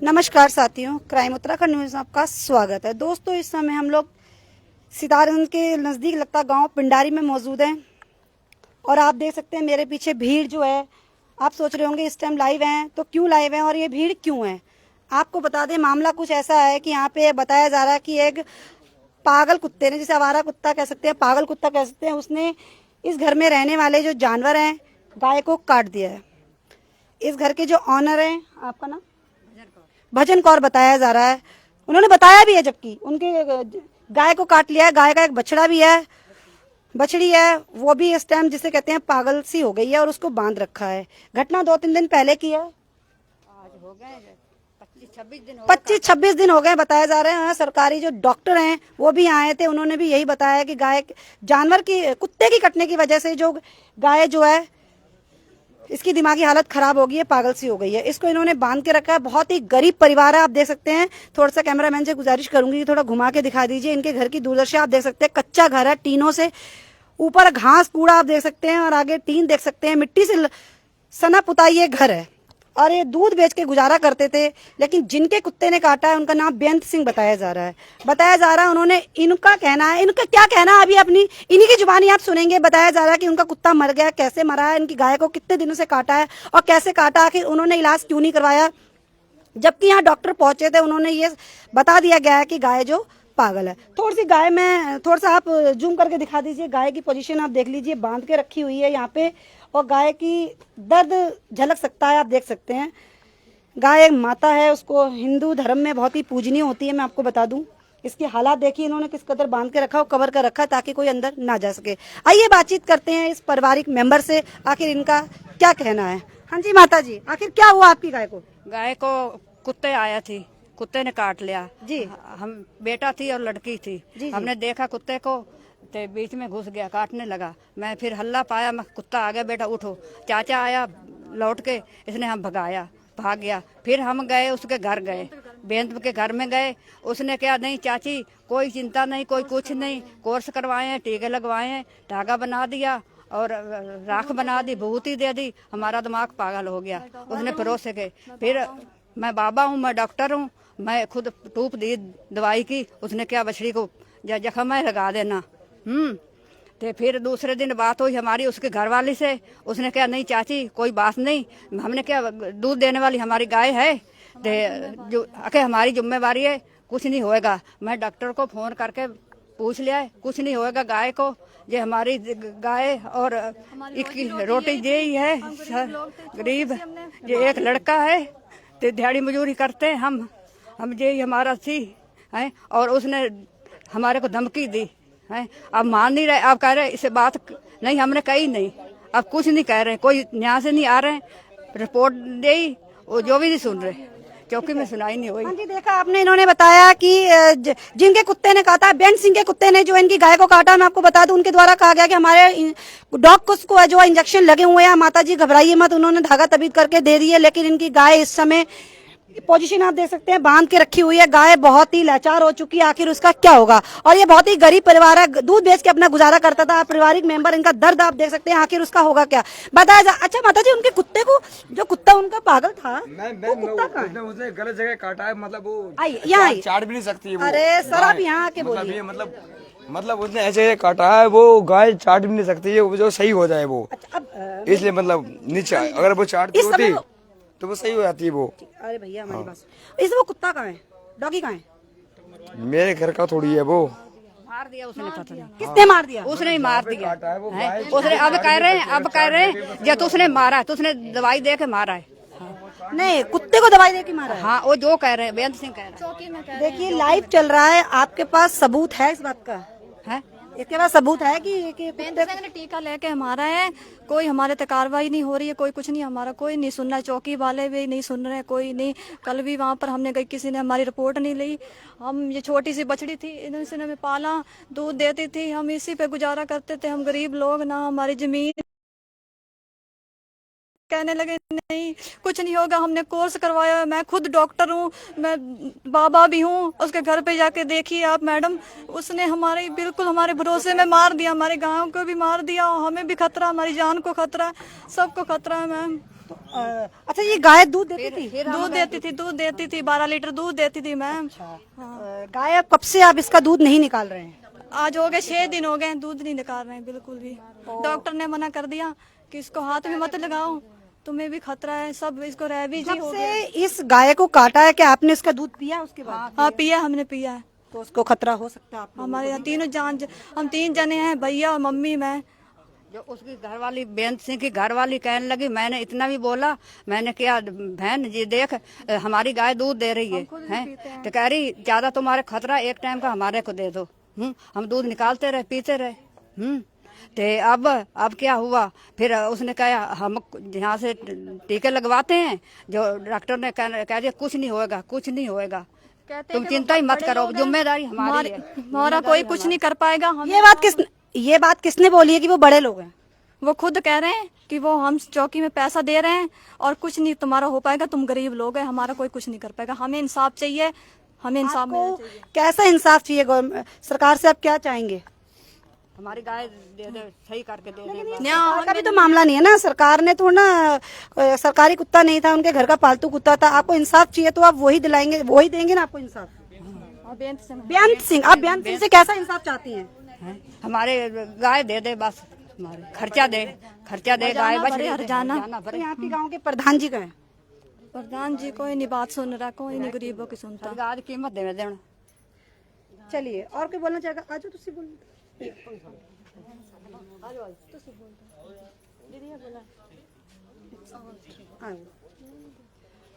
नमस्कार साथियों, crime Uttarakhand news में आपका स्वागत है। दोस्तों, इस समय हम लोग सितारगंज के नज़दीक लगता गांव पिंडारी में मौजूद हैं और आप देख सकते हैं मेरे पीछे भीड़ जो है। आप सोच रहे होंगे इस टाइम लाइव हैं तो क्यों लाइव हैं और ये भीड़ क्यों है। आपको बता दें, मामला कुछ ऐसा है कि यहाँ पे बताया जा रहा है कि एक पागल कुत्ते ने, जिसे आवारा कुत्ता कह सकते हैं, पागल कुत्ता कह सकते हैं, उसने इस घर में रहने वाले जो जानवर हैं गाय को काट दिया है। इस घर के जो ऑनर हैं, आपका नाम भजन कौर बताया जा रहा है, उन्होंने बताया भी है, जबकि उनके गाय को काट लिया है। गाय का एक बछड़ा भी है, बछड़ी है, वो भी इस टाइम जिसे कहते हैं पागल सी हो गई है और उसको बांध रखा है। घटना 2-3 दिन पहले की है। आज हो गए 25-26 दिन हो गए बताया जा रहे हैं। सरकारी जो डॉक्टर हैं वो भी आए थे, उन्होंने भी यही बताया कि गाय जानवर की कुत्ते की कटने की वजह से जो गाय जो है इसकी दिमागी हालत खराब हो गई है, पागल सी हो गई है। इसको इन्होंने बांध के रखा है। बहुत ही गरीब परिवार है, आप देख सकते हैं। थोड़ा सा कैमरामैन से गुजारिश करूंगी कि थोड़ा घुमा के दिखा दीजिए इनके घर की दूरदर्शी। आप देख सकते हैं कच्चा घर है, टीनों से, ऊपर घास कूड़ा आप देख सकते हैं और आगे टीन देख सकते हैं। मिट्टी से सना पुताई ये घर है और ये दूध बेच के गुजारा करते थे। लेकिन जिनके कुत्ते ने काटा है उनका नाम बेअंत सिंह बताया जा रहा है। उन्होंने, इनका कहना है, इनका क्या कहना है अभी अपनी इन्हीं की जुबानी आप सुनेंगे। बताया जा रहा है कि उनका कुत्ता मर गया, कैसे मरा है, इनकी गाय को कितने दिनों से काटा है और कैसे काटा, आखिर उन्होंने इलाज क्यों नहीं करवाया। जबकि यहाँ डॉक्टर पहुंचे थे, उन्होंने ये बता दिया गया है कि गाय जो पागल है। थोड़ी सी गाय में थोड़ा सा आप जूम करके दिखा दीजिए। गाय की पोजीशन आप देख लीजिए, बांध के रखी हुई है यहाँ पे और गाय की दर्द झलक सकता है, आप देख सकते हैं। गाय एक माता है, उसको हिंदू धर्म में बहुत ही पूजनीय होती है। मैं आपको बता दूं, इसके हालात देखिए, इन्होंने किस कदर बांध के रखा और कवर कर रखा है ताकि कोई अंदर ना जा सके। आइए बातचीत करते हैं इस पारिवारिक मेंबर से, आखिर इनका क्या कहना है। हाँ जी माता जी, आखिर क्या हुआ आपकी गाय को? गाय को कुत्ते आया थी, कुत्ते ने काट लिया जी। हम बेटा थी और लड़की थी जी। हमने देखा कुत्ते को, तो बीच में घुस गया, काटने लगा। मैं फिर हल्ला पाया, मैं कुत्ता आ गया, बेटा उठो। चाचा आया लौट के, इसने हम भगाया, भाग गया। फिर हम गए उसके घर, गए बेंत के घर में गए। उसने क्या, नहीं चाची कोई चिंता नहीं, कोई कुछ नहीं, कोर्स करवाए हैं, टीके लगवाए हैं, धागा बना दिया और राख बना दी, भभूति दे दी। हमारा दिमाग पागल हो गया। उसने परोसे के, फिर मैं बाबा हूँ, मैं डॉक्टर हूँ, मैं खुद टूप दी दवाई की। उसने क्या, बछड़ी को जख्म है लगा देना। तो फिर दूसरे दिन बात हुई हमारी उसके घर वाली से। उसने क्या, नहीं चाची कोई बात नहीं, हमने क्या, दूध देने वाली हमारी गाय है, जो हमारी जिम्मेवारी है, कुछ नहीं होएगा। मैं डॉक्टर को फोन करके पूछ लिया है, कुछ नहीं होएगा गाय को। ये हमारी गाय और एक रोटी यही है, गरीब। ये एक लड़का है, तो दिहाड़ी मजूरी करते हैं हम यही हमारा थी है। और उसने हमारे को धमकी दी है। अब मान नहीं रहे, अब कह रहे इसे बात नहीं हमने कही नहीं, अब कुछ नहीं कह रहे, कोई न्याय से नहीं आ रहे। रिपोर्ट दे, वो जो भी नहीं सुन रहे, क्योंकि मैं सुनाई नहीं हुई। हाँ जी, देखा आपने, इन्होंने बताया कि जिनके कुत्ते ने काटा, बेंत सिंह के कुत्ते ने जो इनकी गाय को काटा। मैं आपको बता दूं, उनके द्वारा कहा गया कि हमारे डॉग को जो इंजेक्शन लगे हुए हैं, माता जी घबराइए मत, उन्होंने धागा तबीत करके दे दिए। लेकिन इनकी गाय इस समय पोजीशन आप देख सकते हैं, बांध के रखी हुई है। गाय बहुत ही लाचार हो चुकी है, आखिर उसका क्या होगा। और ये बहुत ही गरीब परिवार है, दूध बेच के अपना गुजारा करता था। पारिवारिक मेंबर, इनका दर्द आप देख सकते हैं, आखिर उसका होगा क्या, बताया जा। अच्छा माता जी, उनके कुत्ते को, जो कुत्ता उनका पागल था, वो कुत्ता कहाँ है? उसने गलत जगह काटा है, मतलब वो यहाँ चाट भी नहीं सकती वो। अरे सर, आप यहाँ आके बोलिए। मतलब उसने ऐसे काटा है, वो गाय चाट भी नहीं सकती है, वो जो सही हो जाए वो। अच्छा, अब इसलिए मतलब नीचे अगर वो चाटती होती तो वो सही हो जाती है वो। अरे भैया हमारी बात, इस वो कुत्ता कहाँ है, डॉगी कहाँ है? मेरे घर का थोड़ी है वो। मार दिया उसने, पता नहीं किसने मार दिया? उसने ही मार दिया है। उसने अब कह रहे हैं जब उसने मारा तो उसने दवाई दे के मारा है। नहीं, कुत्ते को दवाई देके मारा है। हाँ, वो जो कह रहे हैं, बेअंत सिंह कह रहे हैं। देखिए लाइव चल रहा है, आपके पास सबूत है इस बात का? है, इसके पास सबूत है कि बेंत सिंह ने टीका लेके हमारा है, कोई हमारे तक कार्रवाई नहीं हो रही है, कोई कुछ नहीं, हमारा कोई नहीं सुन रहा है, चौकी वाले भी नहीं सुन रहे हैं, कोई नहीं। कल भी वहाँ पर हमने गई, किसी ने हमारी रिपोर्ट नहीं ली। हम, ये छोटी सी बछड़ी थी, इन्होंने हमें पाला, दूध देती थी, हम इसी पे गुजारा करते थे। हम गरीब लोग, ना हमारी जमीन। कहने लगे नहीं कुछ नहीं होगा, हमने कोर्स करवाया, मैं खुद डॉक्टर हूँ, मैं बाबा भी हूँ। उसके घर पे जाके देखिए आप मैडम, उसने हमारे बिल्कुल हमारे भरोसे में मार दिया, हमारे गांव को भी मार दिया, हमें भी खतरा, हमारी जान को खतरा, सबको खतरा है मैम। अच्छा, ये गाय दूध देती थी? दूध देती थी 12 लीटर दूध देती थी मैम। गाय अब कब से आप इसका दूध नहीं निकाल रहे हैं? आज हो गए 6 दिन हो गए, दूध नहीं निकाल रहे हैं बिल्कुल भी। डॉक्टर ने मना कर दिया कि इसको हाथ में मत लगाओ, तुम्हें भी खतरा है, सब इसको रैबीज जब से इस गाय को काटा है, क्या आपने इसका दूध पिया उसके बाद? हाँ पिया, हमने पिया है। तो उसको खतरा हो सकता है आपको? हमारे यहाँ हम 3 जने हैं, भैया और मम्मी मैं। जो उसकी घरवाली बेंत सिंह की घरवाली कहने लगी, मैंने इतना भी बोला, मैंने किया बहन जी देख हमारी गाय दूध दे रही है, हैं? तो कह रही ज्यादा तुम्हारे खतरा, एक टाइम का हमारे को दे दो। हम दूध निकालते रहे, पीते रहे। तो अब क्या हुआ, फिर उसने कहा हम यहाँ से टीके लगवाते हैं, जो डॉक्टर ने कह दिया कुछ नहीं होएगा, कुछ नहीं होएगा, तुम चिंता ही मत करो, जिम्मेदारी हमारी है, हमारा कोई कुछ नहीं कर पाएगा। ये बात किसने बोली है कि वो बड़े लोग हैं? वो खुद कह रहे हैं कि वो हम चौकी में पैसा दे रहे हैं और कुछ नहीं तुम्हारा हो पाएगा, तुम गरीब लोग हैं, हमारा कोई कुछ नहीं कर पाएगा, हमें इंसाफ चाहिए, हमें इंसाफ मिलना चाहिए। कैसा इंसाफ चाहिए सरकार से? आप क्या चाहेंगे? हमारी गाय दे दे, सही करके दे दे। सरकार का भी तो मामला नहीं है ना, सरकार ने थोड़ा ना, सरकारी कुत्ता नहीं था, उनके घर का पालतू कुत्ता था। आपको इंसाफ चाहिए तो आप वही दिलाएंगे, वही देंगे ना आपको इंसाफ। बेअंत सिंह, आप बेअंत सिंह से कैसा इंसाफ चाहती हैं? हमारे गाय दे दे बस, हमारे खर्चा दे गाय बच जाना। तो यहाँ के गाँव के प्रधान जी का है? प्रधान जी कोई नहीं बात सुन रहा, कोई नहीं गरीबों की सुनता। गाय की कीमत दे देना। चलिए, और कोई बोलना चाहेगा? आज तुसी बोल।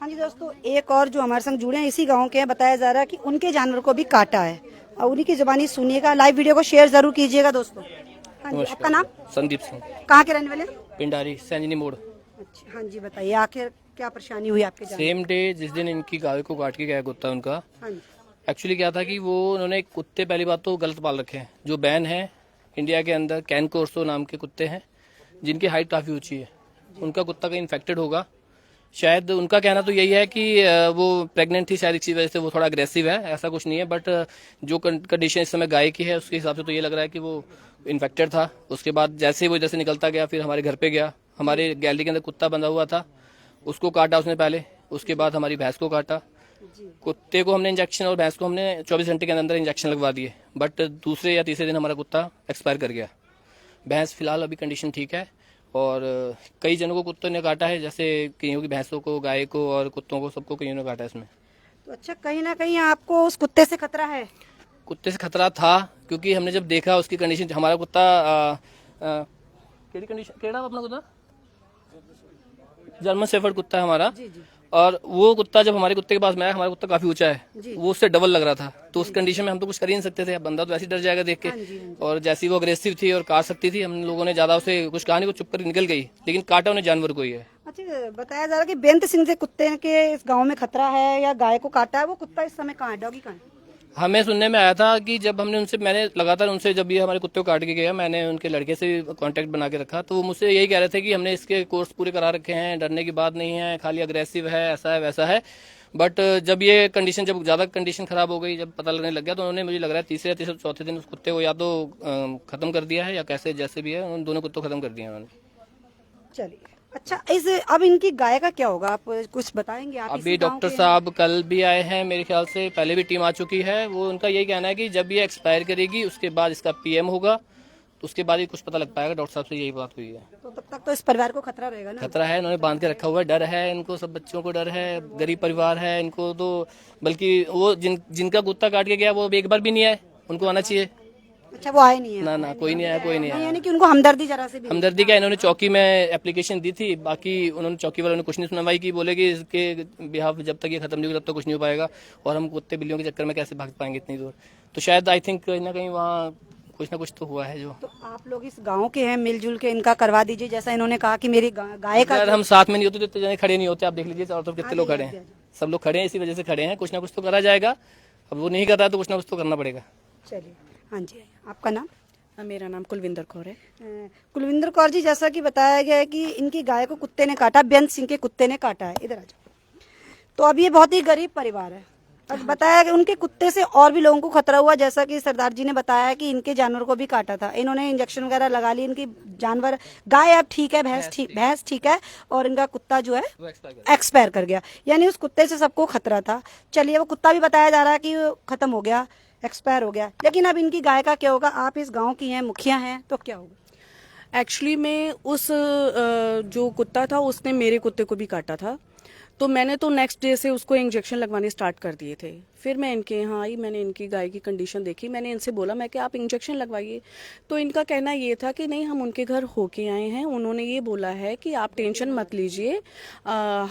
हाँ जी दोस्तों, एक और जो हमारे संग जुड़े हैं इसी गांव के हैं, बताया जा रहा है कि उनके जानवर को भी काटा है, और उन्हीं की जुबानी सुनिएगा। लाइव वीडियो को शेयर जरूर कीजिएगा दोस्तों। हाँ जी, आपका नाम? संदीप सिंह, कहाँ के रहने वाले? पिंडारी सैंजनी मोड़। अच्छा, हाँ जी, बताइए आखिर क्या परेशानी हुई आपके जानवर? सेम डे जिस दिन इनकी गाय को काट के गया कुत्ता उनका, हाँ जी, एक्चुअली क्या था कि वो उन्होंने कुत्ते पहली बात तो गलत पाल रखे हैं। जो बैन है इंडिया के अंदर, कैन कोर्सो नाम के कुत्ते हैं जिनकी हाइट काफ़ी ऊंची है, उनका कुत्ता कहीं इन्फेक्टेड होगा शायद। उनका कहना तो यही है कि वो प्रेग्नेंट थी शायद, इसी वजह से वो थोड़ा अग्रेसिव है, ऐसा कुछ नहीं है। बट जो कंडीशन इस समय गाय की है उसके हिसाब से तो ये लग रहा है कि वो इन्फेक्टेड था। उसके बाद जैसे ही वो इधर से निकलता गया, फिर हमारे घर पे गया, हमारे गैलरी के अंदर कुत्ता बंधा हुआ था, उसको काटा उसने पहले, उसके बाद हमारी भैंस को काटा। कुत्ते को हमने इंजेक्शन और भैंस को हमने 24 घंटे के अंदर इंजेक्शन लगवा दिए, बट दूसरे या तीसरे दिन हमारा कुत्ता एक्सपायर कर गया। भैंस फिलहाल अभी कंडीशन ठीक है, और कई जनों को कुत्तों ने काटा है, जैसे कईयों की भैंसों को, गाय को और कुत्तों को, सबको कईयों ने काटा है इसमें। तो अच्छा, कहीं ना कहीं आपको उस कुत्ते से खतरा है? कुत्ते से खतरा था, क्योंकि हमने जब देखा उसकी कंडीशन, हमारा कुत्ता केड़ी कंडीशन, केड़ा अपना कुत्ता जर्मन शेफर्ड कुत्ता है हमारा, और वो कुत्ता जब हमारे कुत्ते के पास में आया, हमारा कुत्ता काफी ऊंचा है, वो उससे डबल लग रहा था। तो उस कंडीशन में हम तो कुछ कर ही नहीं सकते थे, बंदा तो ऐसे ही डर जाएगा देख के। और जैसी वो अग्रेसिव थी और काट सकती थी, हम लोगों ने ज्यादा उसे कुछ कहा नहीं, वो चुप कर निकल गई, लेकिन काटा उन्हें जानवर को ही है। अच्छा, बताया जा रहा है कि बेअंत सिंह से कुत्ते के इस गांव में खतरा है, या गाय को काटा है। वो कुत्ता इस समय कहाँ है? डॉगी कहाँ है? हमें सुनने में आया था कि जब हमने उनसे, मैंने लगातार उनसे, जब ये हमारे कुत्ते को काट के गया, मैंने उनके लड़के से कांटेक्ट बना के रखा, तो वो मुझसे यही कह रहे थे कि हमने इसके कोर्स पूरे करा रखे हैं, डरने की बात नहीं है, खाली अग्रेसिव है, ऐसा है वैसा है। बट जब ये कंडीशन, जब ज़्यादा कंडीशन खराब हो गई, जब पता लगने लग गया, तो उन्होंने, मुझे लग रहा है तीसरे या चौथे दिन उस कुत्ते को या तो खत्म कर दिया है, या कैसे जैसे भी है, उन दोनों कुत्तों को खत्म कर दिया उन्होंने। चलिए, अच्छा, इस अब इनकी गाय का क्या होगा, आप कुछ बताएंगे? आप अभी डॉक्टर साहब कल भी आए हैं, मेरे ख्याल से पहले भी टीम आ चुकी है। वो उनका यही कहना है कि जब ये एक्सपायर करेगी उसके बाद इसका पीएम होगा, तो उसके बाद ही कुछ पता लग पाएगा। डॉक्टर साहब से यही बात हुई है। तो तब तक तो इस परिवार को खतरा रहेगा ना? खतरा है, इन्होंने बांध के रखा हुआ है, डर है इनको, सब बच्चों को डर है, गरीब परिवार है इनको तो। बल्कि वो जिनका कुत्ता काट के गया वो एक बार भी नहीं आए, उनको आना चाहिए। अच्छा, वो आए नहीं है? ना, कोई नहीं आया, कोई नहीं आया। यानी कि उनको हमदर्दी जरा से भी? हमदर्दी क्या, इन्होंने चौकी में एप्लीकेशन दी थी, बाकी उन्होंने चौकी वालों ने कुछ नहीं सुनवाई की, बोले कि इसके बिहाफ जब तक ये खत्म नहीं होगा तब तक कुछ नहीं हो पाएगा, और हम कुत्ते बिल्लियों के चक्कर में कैसे भाग पाएंगे इतनी दूर। तो शायद आई थिंक कहीं ना कहीं वहाँ कुछ ना कुछ तो हुआ है। जो तो आप लोग इस गांव के हैं, मिलजुल के इनका करवा दीजिए, जैसा इन्होंने कहा कि मेरी गाय का। अगर हम साथ में नहीं होते तो इतने जने खड़े नहीं होते। आप देख लीजिए चारों तरफ कितने लोग खड़े हैं, सब लोग खड़े हैं, इसी वजह से खड़े हैं। कुछ ना कुछ तो करा जाएगा, अब वो नहीं कर रहा तो कुछ ना कुछ तो करना पड़ेगा। चलिए, हाँ जी, आपका नाम? मेरा नाम कुलविंदर कौर है। कुलविंदर कौर जी, जैसा कि बताया गया है कि इनकी गाय को कुत्ते ने काटा, बेअंत सिंह के कुत्ते ने काटा है। इधर आ जाओ। तो अब ये बहुत ही गरीब परिवार है, और बताया कि उनके कुत्ते से और भी लोगों को खतरा हुआ, जैसा कि सरदार जी ने बताया कि इनके जानवर को भी काटा था। इन्होंने इंजेक्शन वगैरह लगा ली, इनकी जानवर गाय अब ठीक है, भैंस ठीक है, और इनका कुत्ता जो है एक्सपायर कर गया। यानी उस कुत्ते से सबको खतरा था। चलिए, वो कुत्ता भी बताया जा रहा है कि खत्म हो गया, एक्सपायर हो गया, लेकिन अब इनकी गाय का क्या होगा? आप इस गाँव की हैं, मुखिया हैं, तो क्या होगा? एक्चुअली में उस जो कुत्ता था उसने मेरे कुत्ते को भी काटा था, तो मैंने तो नेक्स्ट डे से उसको इंजेक्शन लगवाने स्टार्ट कर दिए थे। फिर मैं इनके यहाँ आई, मैंने इनकी गाय की कंडीशन देखी, मैंने इनसे बोला मैं कि आप इंजेक्शन लगवाइए। तो इनका कहना ये था कि नहीं, हम उनके घर होके आए हैं, उन्होंने ये बोला है कि आप टेंशन मत लीजिए,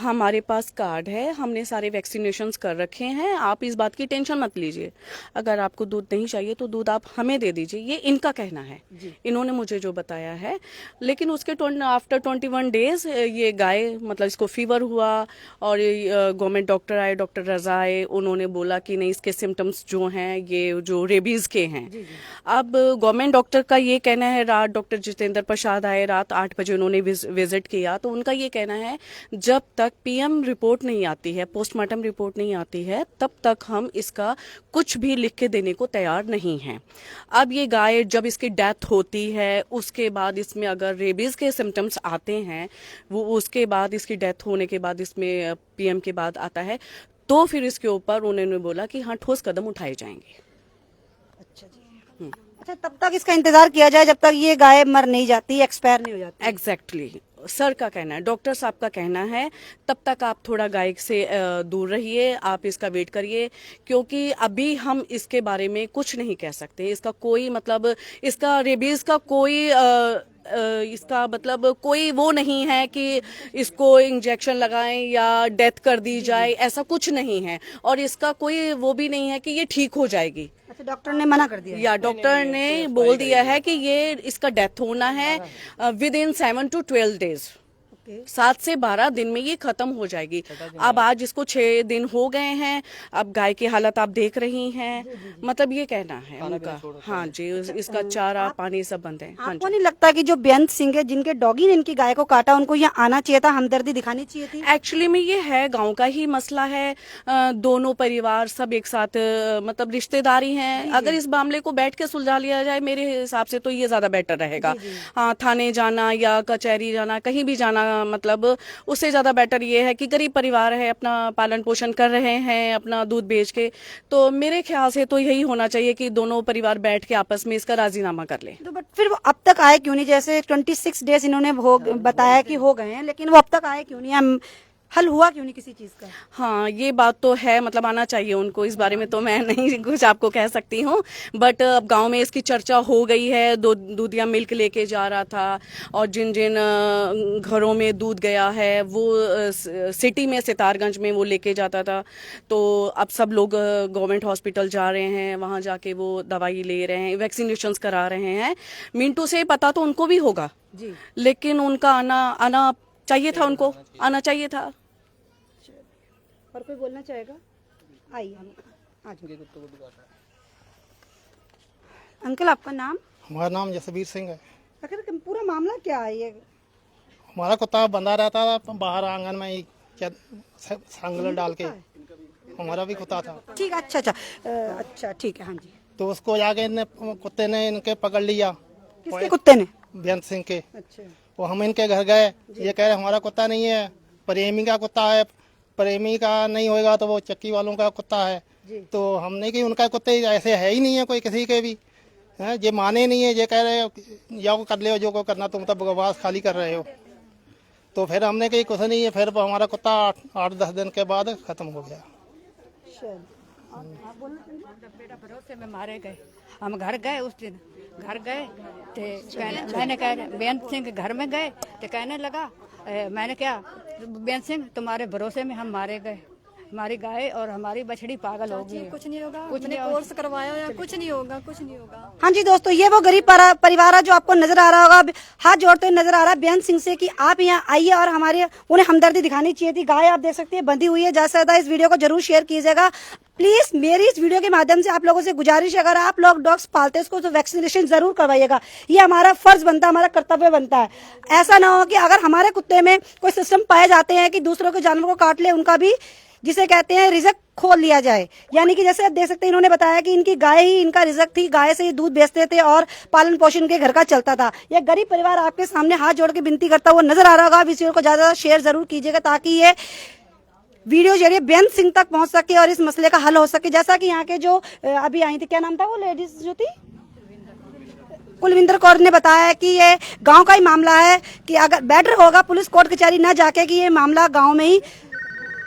हमारे पास कार्ड है, हमने सारे वैक्सीनेशंस कर रखे हैं, आप इस बात की टेंशन मत लीजिए, अगर आपको दूध नहीं चाहिए तो दूध आप हमें दे दीजिए। ये इनका कहना है, इन्होंने मुझे जो बताया है। लेकिन उसके आफ्टर 21 डेज ये गाय, मतलब इसको फीवर हुआ और गवर्नमेंट डॉक्टर आए, डॉक्टर रजा आए, उन्होंने बोला कि नहीं, इसके सिम्टम्स जो हैं ये जो रेबीज के हैं। अब गवर्नमेंट डॉक्टर का ये कहना है, रात डॉक्टर जितेंद्र प्रसाद आए, रात 8 बजे उन्होंने विजिट किया, तो उनका ये कहना है जब तक पीएम रिपोर्ट नहीं आती है, पोस्टमार्टम रिपोर्ट नहीं आती है, तब तक हम इसका कुछ भी लिख के देने को तैयार नहीं हैं। अब ये गाय जब इसकी डेथ होती है, उसके बाद इसमें अगर रेबीज के सिम्टम्स आते हैं, वो उसके बाद इसकी डेथ होने के बाद इसमें पीएम के बाद आता है, तो फिर इसके ऊपर उन्होंने बोला कि हाँ, ठोस कदम उठाए जाएंगे। अच्छा जी। अच्छा, तब तक इसका इंतजार किया जाए जब तक ये गाय मर नहीं जाती, एक्सपायर नहीं हो जाती। एग्जैक्टली सर का कहना है, डॉक्टर साहब का कहना है, तब तक आप थोड़ा गाय से दूर रहिए, आप इसका वेट करिए, क्योंकि अभी हम इसके बारे में कुछ नहीं कह सकते। इसका कोई मतलब, इसका रेबीज का कोई इसका मतलब कोई वो नहीं है कि इसको इंजेक्शन लगाएं या डेथ कर दी जाए, ऐसा कुछ नहीं है। और इसका कोई वो भी नहीं है कि ये ठीक हो जाएगी। अच्छा, डॉक्टर ने मना कर दिया? या डॉक्टर ने बोल दिया है कि ये इसका डेथ होना है विद इन 7 to 12 डेज। 7 से 12 दिन में ये खत्म हो जाएगी। अब आज इसको 6 दिन हो गए हैं, अब गाय की हालत आप देख रही हैं, मतलब ये कहना है उनका। हाँ जी, इसका चारा पानी सब बंद है। हाँ आपको नहीं लगता कि जो बेअंत सिंह है, जिनके डॉगी ने इनकी गाय को काटा, उनको यहाँ आना चाहिए था, हमदर्दी दिखानी चाहिए थी? एक्चुअली में ये है गांव का ही मसला है, दोनों परिवार सब एक साथ मतलब रिश्तेदारी हैं। अगर इस मामले को बैठ के सुलझा लिया जाए, मेरे हिसाब से तो ये ज्यादा बेटर रहेगा। हाँ, थाने जाना या कचहरी जाना, कहीं भी जाना, मतलब उससे ज्यादा बेटर ये है कि गरीब परिवार है, अपना पालन पोषण कर रहे हैं अपना दूध बेच के, तो मेरे ख्याल से तो यही होना चाहिए कि दोनों परिवार बैठ के आपस में इसका राजीनामा कर ले। तो बट फिर वो अब तक आए क्यों नहीं? जैसे 26 डेज इन्होंने बताया कि हो गए हैं, लेकिन वो अब तक आए क्यों नहीं? हम हल हुआ क्यों नहीं किसी चीज का? हाँ, ये बात तो है, मतलब आना चाहिए उनको। इस बारे में तो मैं नहीं कुछ आपको कह सकती हूँ, बट अब गांव में इसकी चर्चा हो गई है। दूधिया मिल्क लेके जा रहा था, और जिन जिन घरों में दूध गया है वो सिटी में सितारगंज में वो लेके जाता था, तो अब सब लोग गवर्नमेंट हॉस्पिटल जा रहे हैं, वहाँ जाके वो दवाई ले रहे हैं, वैक्सीनेशंस करा रहे हैं। मिंटू से पता तो उनको भी होगा जी, लेकिन उनका आना चाहिए था, उनको आना चाहिए था। और कोई बोलना चाहेगा? आइए आज। अंकल, आपका नाम? हमारा नाम जसबीर सिंह है। आखिर पूरा मामला क्या है ये? हमारा कुत्ता बंधा रहता था बाहर आंगन में ही, सांगल डाल के। हमारा भी कुत्ता था। ठीक, अच्छा, ठीक है। हाँ जी। तो उसको जाके कुत्ते ने इनके पकड़ लिया। किसके कुत्ते ने? बेअंत सिंह के। अच्छा। वो हम इनके घर गए, ये कह रहे हमारा कुत्ता नहीं है, प्रेमी का कुत्ता है, प्रेमी का नहीं होएगा तो वो चक्की वालों का कुत्ता है। तो हमने कि उनका कुत्ते ऐसे है ही नहीं है कोई किसी के भी, है ये माने नहीं है, ये कह रहे जाओ कर ले जो को करना, तुम तो बकवास खाली कर रहे हो। तो फिर हमने कही कुछ नहीं है, फिर हमारा कुत्ता 8-10 दिन के बाद खत्म हो गया। बेटा भरोसे में मारे गए, हम घर गए, उस दिन घर गए तो मैंने कहा बेअंत सिंह के घर में गए तो कहने लगा, मैंने क्या बेअंत सिंह तुम्हारे भरोसे में हम मारे गए, हमारी गाय और हमारी बछड़ी पागल हो गई। कुछ नहीं होगा, कुछ नहीं, कोर्स करवाया या कुछ नहीं होगा, कुछ नहीं होगा। हाँ जी दोस्तों, ये वो गरीब परिवार है जो आपको नजर आ रहा होगा, हाथ जोड़ते हुए नजर आ रहा है बेअंत सिंह से कि आप यहाँ आइए और हमारे उन्हें हमदर्दी दिखानी चाहिए थी। गाय आप देख सकते हैं बंधी हुई है। ज्यादा से ज्यादा इस वीडियो को जरूर शेयर कीजिएगा प्लीज। मेरी इस वीडियो के माध्यम से आप लोगों से गुजारिश है, अगर आप लोग डॉग्स पालते हैं उसको तो वैक्सीनेशन जरूर करवाइएगा। ये हमारा फर्ज बनता है, हमारा कर्तव्य बनता है। ऐसा ना हो कि अगर हमारे कुत्ते में कोई सिस्टम पाए जाते हैं कि दूसरों के जानवर को काट ले, उनका भी जिसे कहते हैं रिजक खोल लिया जाए। यानी कि जैसे आप देख सकते हैं, इन्होंने बताया कि इनकी गाय ही इनका रिजक थी, गाय से ही दूध बेचते थे और पालन पोषण के घर का चलता था। यह गरीब परिवार आपके सामने हाथ जोड़ के विनती करता हुआ नजर आ रहा होगा। वीडियो को ज्यादा शेयर जरूर कीजिएगा ताकि ये वीडियो जरिए बेअंत सिंह तक पहुंच सके और इस मसले का हल हो सके। जैसा कि यहाँ के जो अभी आई थी, क्या नाम था वो लेडीज जो थी, कुलविंदर कौर ने बताया कि ये गांव का ही मामला है, कि अगर बेटर होगा पुलिस कोर्ट कचहरी न जाके कि ये मामला गांव में ही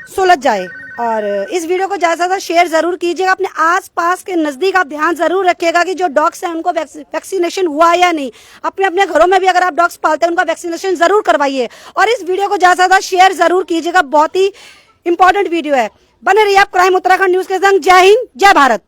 सुलझ जाए। और इस वीडियो को ज्यादा से ज्यादा शेयर जरूर कीजिएगा। अपने आसपास के नजदीक आप ध्यान जरूर रखिएगा कि जो डॉग्स हैं उनको वैक्सीनेशन हुआ या नहीं। अपने अपने घरों में भी अगर आप डॉग्स पालते हैं उनका वैक्सीनेशन जरूर करवाइए और इस वीडियो को ज्यादा से ज्यादा शेयर जरूर कीजिएगा। बहुत ही इंपॉर्टेंट वीडियो है। बने रहिए आप क्राइम उत्तराखंड न्यूज के संग। जय हिंद, जय भारत।